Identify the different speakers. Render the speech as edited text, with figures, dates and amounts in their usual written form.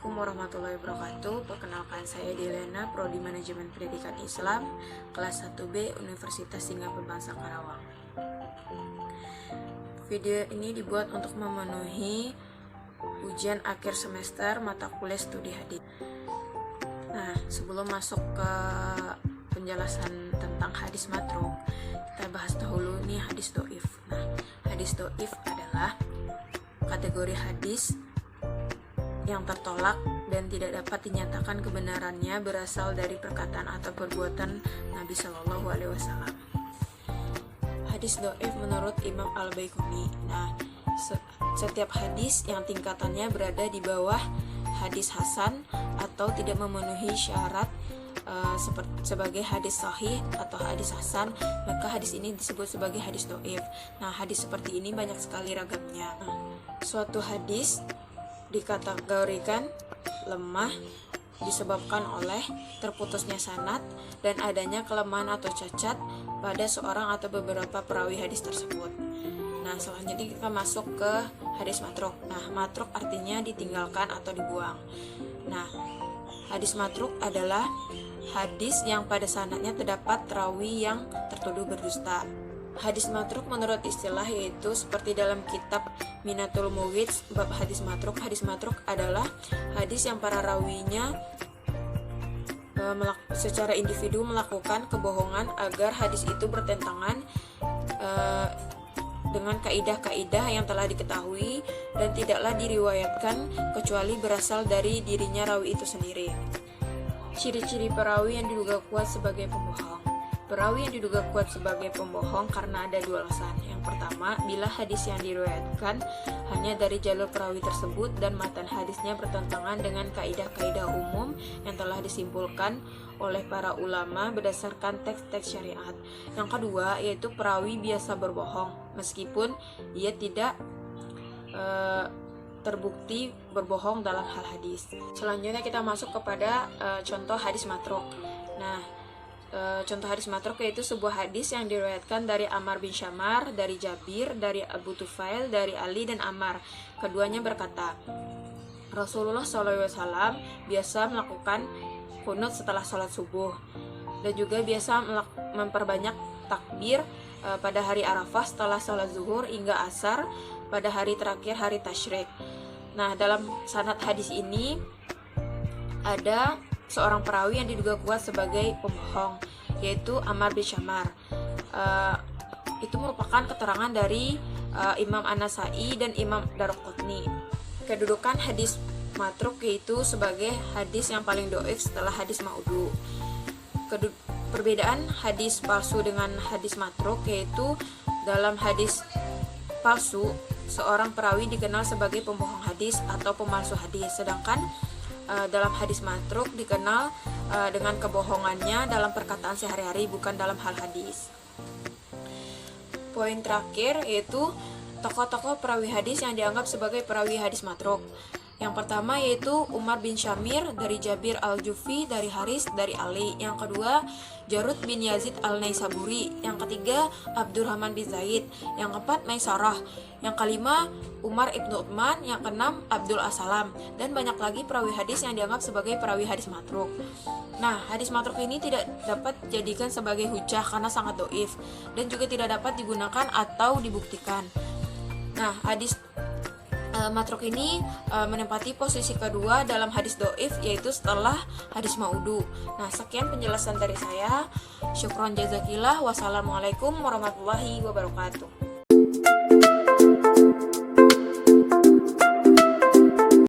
Speaker 1: Assalamualaikum warahmatullahi wabarakatuh. Perkenalkan, saya Delena, Prodi Manajemen Pendidikan Islam, kelas 1B, Universitas Singapura Bangsa Karawang. Video ini dibuat untuk memenuhi ujian akhir semester mata kuliah studi hadis. Nah, sebelum masuk ke penjelasan tentang hadis matruk, kita bahas dahulu nih hadis do'if. Nah, hadis do'if adalah kategori hadis yang tertolak dan tidak dapat dinyatakan kebenarannya berasal dari perkataan atau perbuatan Nabi Shallallahu Alaihi Wasallam. Hadis do'if menurut Imam Al-Baiquni. Nah, setiap hadis yang tingkatannya berada di bawah hadis hasan atau tidak memenuhi syarat sebagai hadis sahih atau hadis hasan, maka hadis ini disebut sebagai hadis do'if. Nah, hadis seperti ini banyak sekali ragamnya. Suatu hadis dikategorikan lemah disebabkan oleh terputusnya sanad dan adanya kelemahan atau cacat pada seorang atau beberapa perawi hadis tersebut. Nah, selanjutnya kita masuk ke hadis matruk. Nah, matruk artinya ditinggalkan atau dibuang. Nah, hadis matruk adalah hadis yang pada sanadnya terdapat rawi yang tertuduh berdusta. Hadis matruk menurut istilah yaitu seperti dalam kitab Minatul Muwidz bab hadis matruk. Hadis matruk adalah hadis yang para rawinya secara individu melakukan kebohongan agar hadis itu bertentangan dengan kaidah-kaidah yang telah diketahui dan tidaklah diriwayatkan kecuali berasal dari dirinya rawi itu sendiri. Ciri-ciri perawi yang diduga kuat sebagai pembohong. Perawi yang diduga kuat sebagai pembohong karena ada dua alasan. Yang pertama, bila hadis yang diriwayatkan hanya dari jalur perawi tersebut dan matan hadisnya bertentangan dengan kaidah-kaidah umum yang telah disimpulkan oleh para ulama berdasarkan teks-teks syariat. Yang kedua, yaitu perawi biasa berbohong meskipun ia tidak terbukti berbohong dalam hal hadis. Selanjutnya kita masuk kepada contoh hadis matruk. Nah, contoh hadis matruk yaitu sebuah hadis yang diriwayatkan dari Ammar bin Syamar, dari Jabir, dari Abu Tufail, dari Ali dan Ammar. Keduanya berkata, Rasulullah SAW biasa melakukan kunut setelah sholat subuh dan juga biasa memperbanyak takbir pada hari Arafah setelah sholat zuhur hingga asar pada hari terakhir hari tasyrik. Nah, dalam sanad hadis ini ada seorang perawi yang diduga kuat sebagai pembohong, yaitu Ammar bin Syamar. Itu merupakan keterangan dari Imam An-Nasai dan Imam Daruqutni. Kedudukan hadis matruk yaitu sebagai hadis yang paling do'if setelah hadis maudu. Perbedaan hadis palsu dengan hadis matruk yaitu dalam hadis palsu seorang perawi dikenal sebagai pembohong hadis atau pemalsu hadis, sedangkan dalam hadis matruk dikenal dengan kebohongannya dalam perkataan sehari-hari, bukan dalam hal hadis. Poin terakhir yaitu tokoh-tokoh perawi hadis yang dianggap sebagai perawi hadis matruk. Yang pertama yaitu Umar bin Syamir dari Jabir al-Jufi, dari Haris, dari Ali. Yang kedua Jarud bin Yazid al-Naisaburi. Yang ketiga Abdurrahman bin Zaid. Yang keempat Maisarah. Yang kelima Umar ibnu Uthman. Yang keenam Abdul As-Salam. Dan banyak lagi perawi hadis yang dianggap sebagai perawi hadis matruk. Nah, hadis matruk ini tidak dapat dijadikan sebagai hujah karena sangat do'if dan juga tidak dapat digunakan atau dibuktikan. Nah, hadis matruk ini menempati posisi kedua dalam hadis do'if yaitu setelah hadis maudu. Nah, sekian penjelasan dari saya. Syukron jazakillah. Wassalamualaikum warahmatullahi wabarakatuh.